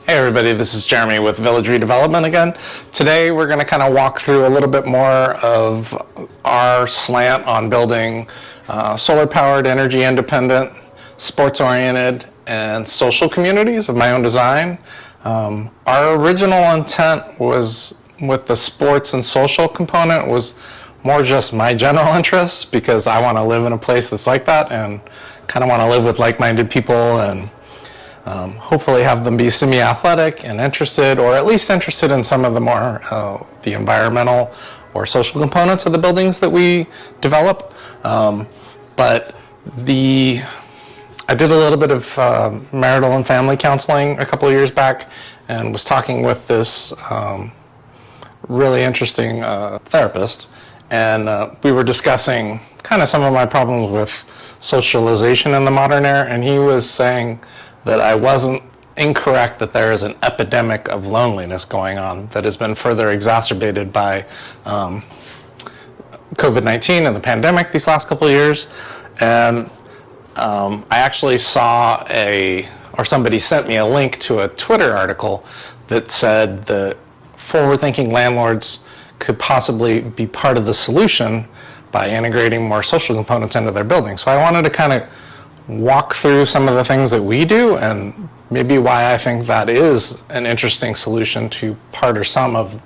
Hey everybody, this is Jeremy with Village Redevelopment again. Today we're going to kind of walk through a little bit more of our slant on building solar-powered, energy-independent, sports-oriented, and social communities of my own design. Our original intent was with the sports and social component was more just my general interests, because I want to live in a place that's like that and kind of want to live with like-minded people and hopefully have them be semi-athletic and interested, or at least interested in some of the more the environmental or social components of the buildings that we develop. But I did a little bit of marital and family counseling a couple of years back, and was talking with this really interesting therapist, and we were discussing kind of some of my problems with socialization in the modern era, and he was saying that I wasn't incorrect, that there is an epidemic of loneliness going on that has been further exacerbated by COVID-19 and the pandemic these last couple of years. And I actually saw somebody sent me a link to a Twitter article that said that forward-thinking landlords could possibly be part of the solution by integrating more social components into their buildings. So I wanted to kind of walk through some of the things that we do and maybe why I think that is an interesting solution to part or some of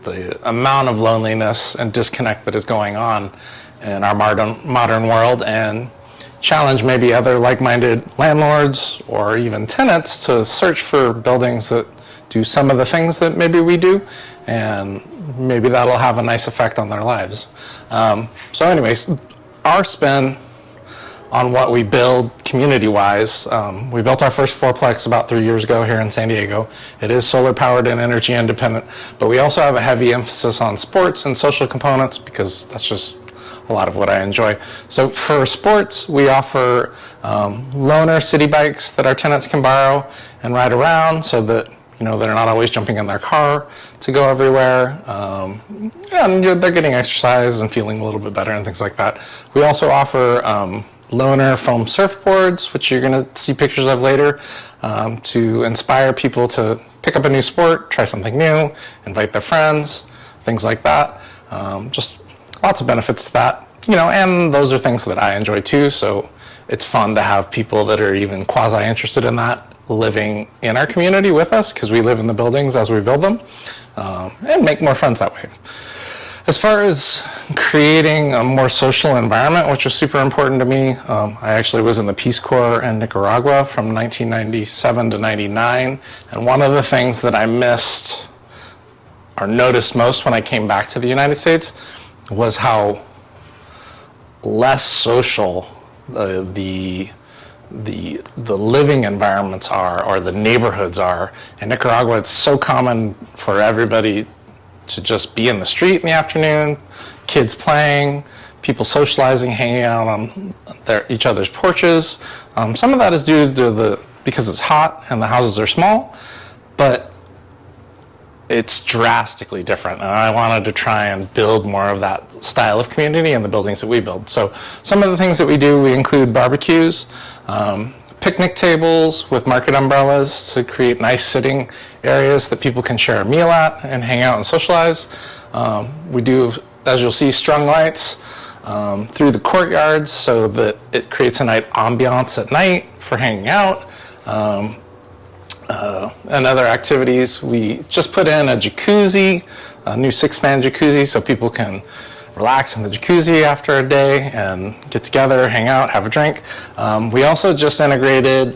the amount of loneliness and disconnect that is going on in our modern world, and challenge maybe other like-minded landlords or even tenants to search for buildings that do some of the things that maybe we do, and maybe that'll have a nice effect on their lives. So anyways, our spin on what we build community-wise. We built our first fourplex about 3 years ago here in San Diego. It is solar-powered and energy independent, but we also have a heavy emphasis on sports and social components, because that's just a lot of what I enjoy. So for sports, we offer loaner city bikes that our tenants can borrow and ride around, so that they're not always jumping in their car to go everywhere. And they're getting exercise and feeling a little bit better and things like that. We also offer loaner foam surfboards, which you're going to see pictures of later, to inspire people to pick up a new sport, try something new, invite their friends, things like that. Just lots of benefits to that, and those are things that I enjoy too. So it's fun to have people that are even quasi-interested in that living in our community with us, because we live in the buildings as we build them, and make more friends that way. As far as creating a more social environment, which is super important to me, I actually was in the Peace Corps in Nicaragua from 1997 to 99, and one of the things that I missed or noticed most when I came back to the United States was how less social the living environments are, or the neighborhoods are. In Nicaragua, it's so common for everybody to just be in the street in the afternoon, kids playing, people socializing, hanging out on each other's porches. Some of that is due to because it's hot and the houses are small, but it's drastically different. And I wanted to try and build more of that style of community in the buildings that we build. So some of the things that we do, we include barbecues, picnic tables with market umbrellas to create nice sitting areas that people can share a meal at and hang out and socialize. We do, as you'll see, strung lights through the courtyards so that it creates a nice ambiance at night for hanging out. And other activities. We just put in a jacuzzi, a new 6-man jacuzzi, so people can relax in the jacuzzi after a day and get together, hang out, have a drink. We also just integrated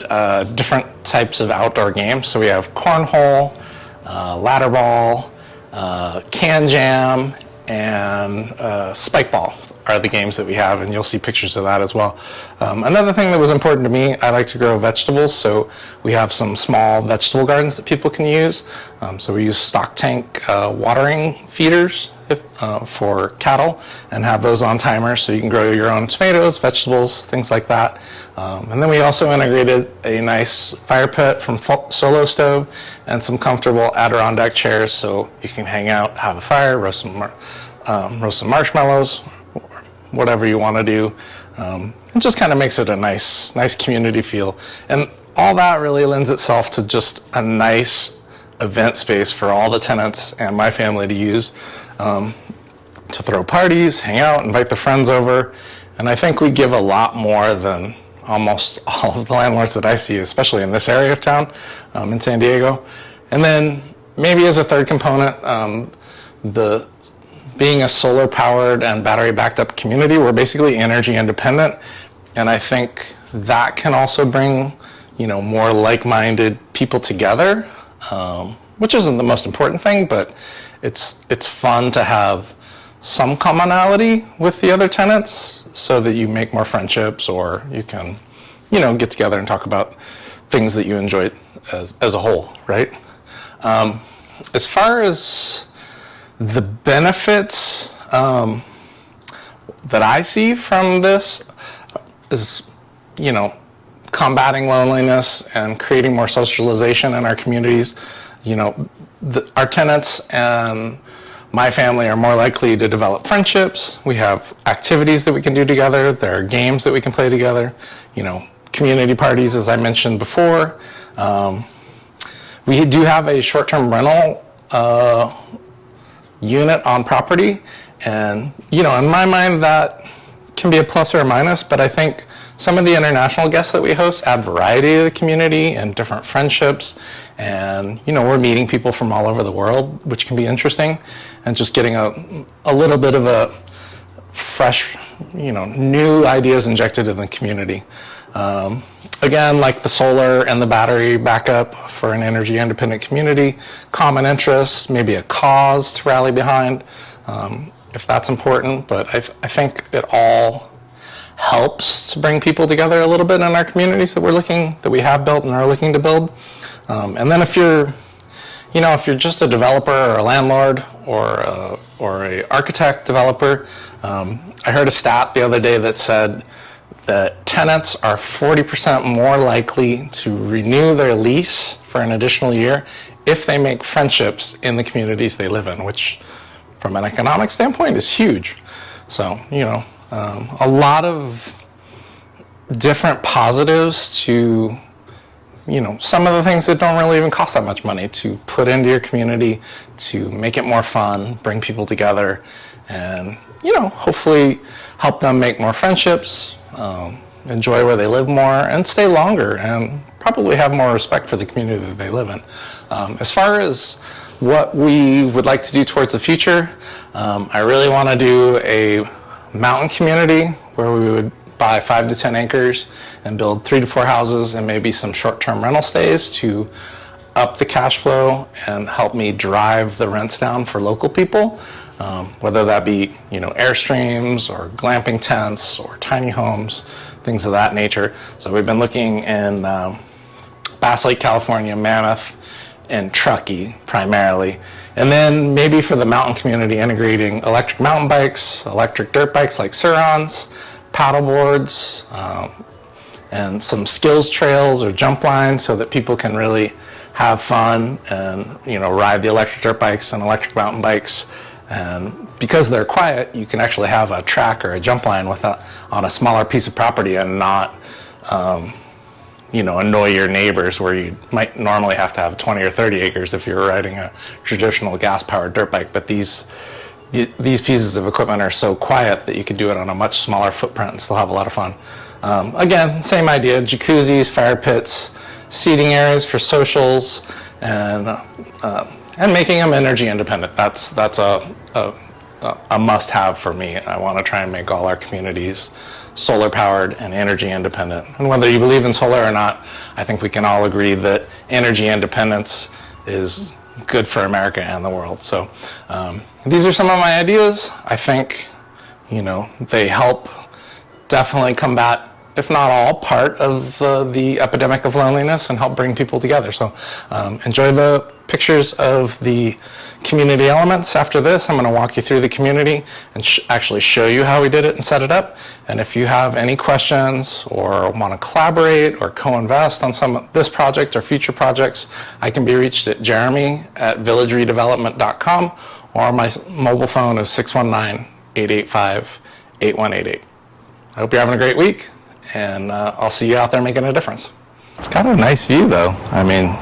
different types of outdoor games. So we have cornhole, ladder ball, can jam, and spike ball are the games that we have, and you'll see pictures of that as well. Another thing that was important to me, I like to grow vegetables, so we have some small vegetable gardens that people can use. So we use stock tank watering feeders for cattle, and have those on timers so you can grow your own tomatoes, vegetables, things like that. And then we also integrated a nice fire pit from Solo Stove and some comfortable Adirondack chairs so you can hang out, have a fire, roast some marshmallows, whatever you want to do. It just kind of makes it a nice community feel. And all that really lends itself to just a nice event space for all the tenants and my family to use, to throw parties, hang out, invite the friends over. And I think we give a lot more than almost all of the landlords that I see, especially in this area of town, in San Diego. And then maybe as a third component, being a solar powered and battery backed up community, we're basically energy independent. And I think that can also bring, more like-minded people together, which isn't the most important thing, but it's fun to have some commonality with the other tenants so that you make more friendships, or you can, get together and talk about things that you enjoy as a whole, right? As far as the benefits that I see from this is, combating loneliness and creating more socialization in our communities. Our tenants and my family are more likely to develop friendships. We have activities that we can do together. There are games that we can play together. Community parties, as I mentioned before. We do have a short-term rental unit on property, and in my mind that can be a plus or a minus, but I think some of the international guests that we host add variety to the community and different friendships, and we're meeting people from all over the world, which can be interesting, and just getting a little bit of a fresh, new ideas injected in the community. Again, like the solar and the battery backup for an energy independent community, common interests, maybe a cause to rally behind, if that's important. But I think it all helps to bring people together a little bit in our communities that we have built and are looking to build. And then if you're just a developer or a landlord or a architect developer, I heard a stat the other day that said that tenants are 40% more likely to renew their lease for an additional year if they make friendships in the communities they live in, which from an economic standpoint is huge. So, a lot of different positives to, some of the things that don't really even cost that much money to put into your community, to make it more fun, bring people together, and, hopefully help them make more friendships, enjoy where they live more, and stay longer, and probably have more respect for the community that they live in. As far as what we would like to do towards the future, I really want to do a mountain community where we would buy 5 to 10 acres and build 3 to 4 houses and maybe some short-term rental stays to up the cash flow and help me drive the rents down for local people, whether that be Airstreams or glamping tents or tiny homes, things of that nature. So we've been looking in Bass Lake, California, Mammoth, and Truckee primarily. And then maybe for the mountain community, integrating electric mountain bikes, electric dirt bikes like Currans, paddle boards, and some skills trails or jump lines so that people can really have fun and ride the electric dirt bikes and electric mountain bikes. And because they're quiet, you can actually have a track or a jump line on a smaller piece of property and not annoy your neighbors, where you might normally have to have 20 or 30 acres if you're riding a traditional gas-powered dirt bike. But these pieces of equipment are so quiet that you could do it on a much smaller footprint and still have a lot of fun. Again, same idea: jacuzzis, fire pits, seating areas for socials, and making them energy independent. That's a must-have for me. I want to try and make all our communities solar powered and energy independent. And whether you believe in solar or not, I think we can all agree that energy independence is good for America and the world. So these are some of my ideas. I think they help definitely combat, if not all, part of the epidemic of loneliness and help bring people together. So enjoy the pictures of the community elements. After this, I'm going to walk you through the community and actually show you how we did it and set it up. And if you have any questions or want to collaborate or co-invest on some of this project or future projects, I can be reached at jeremy@villageredevelopment.com, or my mobile phone is 619-885-8188. I hope you're having a great week, and I'll see you out there making a difference. It's got a nice view though. I mean,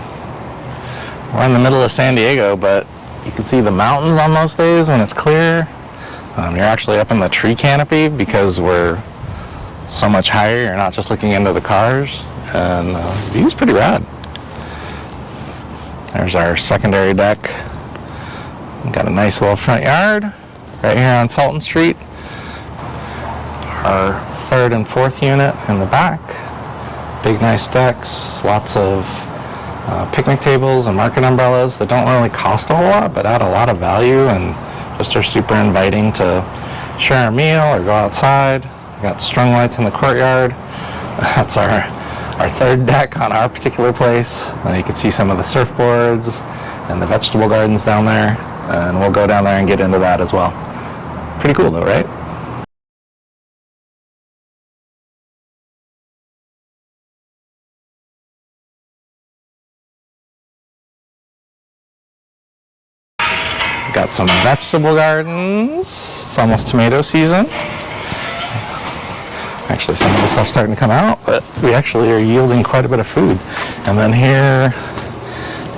we're in the middle of San Diego, but you can see the mountains on most days when it's clear. You're actually up in the tree canopy because we're so much higher. You're not just looking into the cars, and the view's pretty rad. There's our secondary deck. We've got a nice little front yard right here on Fulton Street. Our third and fourth unit in the back. Big nice decks, lots of picnic tables and market umbrellas that don't really cost a whole lot but add a lot of value and just are super inviting to share a meal or go outside. We got strung lights in the courtyard. That's our third deck on our particular place. You can see some of the surfboards and the vegetable gardens down there, and we'll go down there and get into that as well. Pretty cool though, right? Got some vegetable gardens. It's almost tomato season. Actually, some of the stuff's starting to come out, but we actually are yielding quite a bit of food. And then here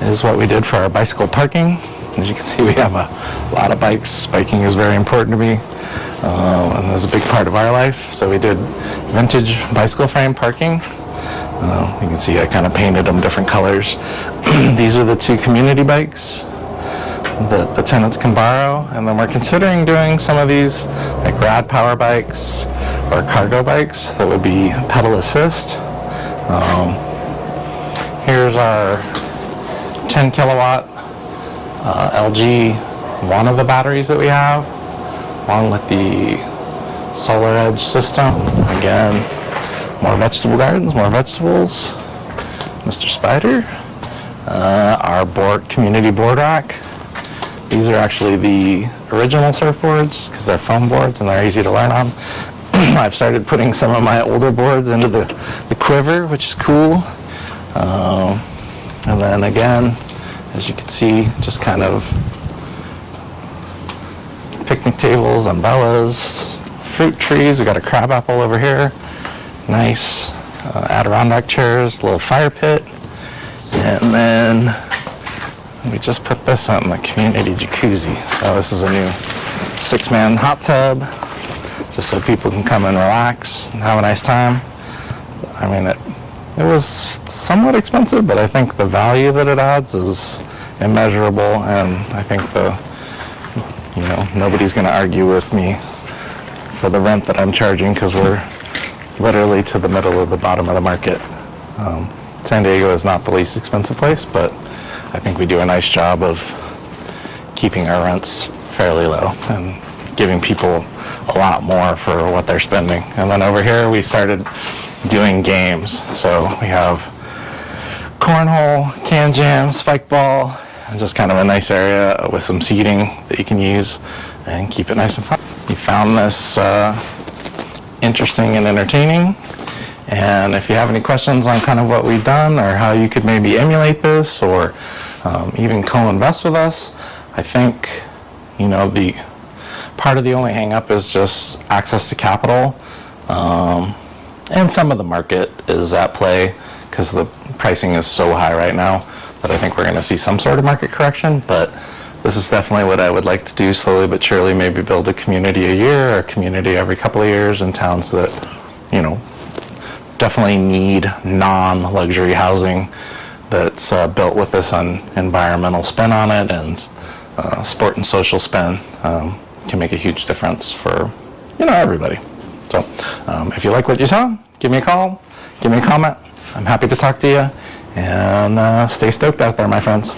is what we did for our bicycle parking. As you can see, we have a lot of bikes. Biking is very important to me, and is a big part of our life. So we did vintage bicycle frame parking. You can see I kind of painted them different colors. These are the two community bikes that the tenants can borrow, and then we're considering doing some of these like rad power bikes or cargo bikes that would be pedal assist. Here's our 10 kilowatt LG, one of the batteries that we have, along with the solar edge system. Again, more vegetable gardens, more vegetables. Mr. Spider. Our community board rack. These are actually the original surfboards because they're foam boards and they're easy to learn on. I've started putting some of my older boards into the quiver, which is cool. And then again, as you can see, just kind of picnic tables, umbrellas, fruit trees. We got a crab apple over here. Nice Adirondack chairs, little fire pit. And then we just put this on the community jacuzzi. So this is a new 6-man hot tub, just so people can come and relax and have a nice time. I mean, it was somewhat expensive, but I think the value that it adds is immeasurable, and I think nobody's going to argue with me for the rent that I'm charging because we're literally to the middle of the bottom of the market. San Diego is not the least expensive place, but I think we do a nice job of keeping our rents fairly low and giving people a lot more for what they're spending. And then over here we started doing games. So we have cornhole, can jam, spike ball, and just kind of a nice area with some seating that you can use and keep it nice and fun. We found this interesting and entertaining. And if you have any questions on kind of what we've done or how you could maybe emulate this or even co-invest with us, I think, the part of the only hang-up is just access to capital. And some of the market is at play because the pricing is so high right now that I think we're going to see some sort of market correction. But this is definitely what I would like to do, slowly but surely, maybe build a community a year or a community every couple of years in towns that, definitely need non-luxury housing that's built with this environmental spin on it, and sport and social spin can make a huge difference for everybody. So if you like what you saw, give me a call, give me a comment. I'm happy to talk to you, and stay stoked out there, my friends.